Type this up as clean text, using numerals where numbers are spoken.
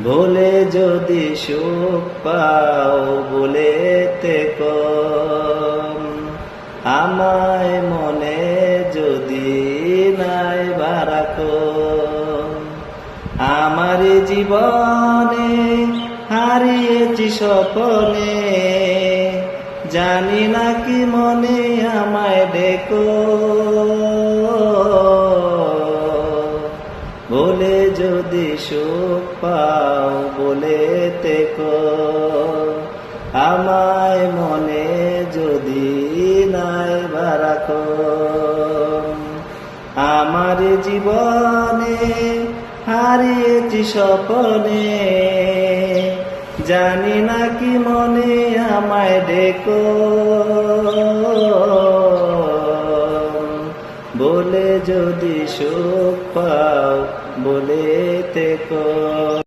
ভুলে যদি সুখ পাও বলে থেকো, আমায় মনে যদি নাই বারাকো। আমার জীবনে হারিয়েছি স্বপনে, জানি না কি মনে আমায় ডেকো। বলে যদি সুখ পাও বলে থেকো, আমায় মনে যদি নাই বারাকো। আমার জীবনে হারিয়েছি স্বপনে, জানি না কি মনে আমায় ডেকো। বলে যদি সুখ পাও বলে থেকো।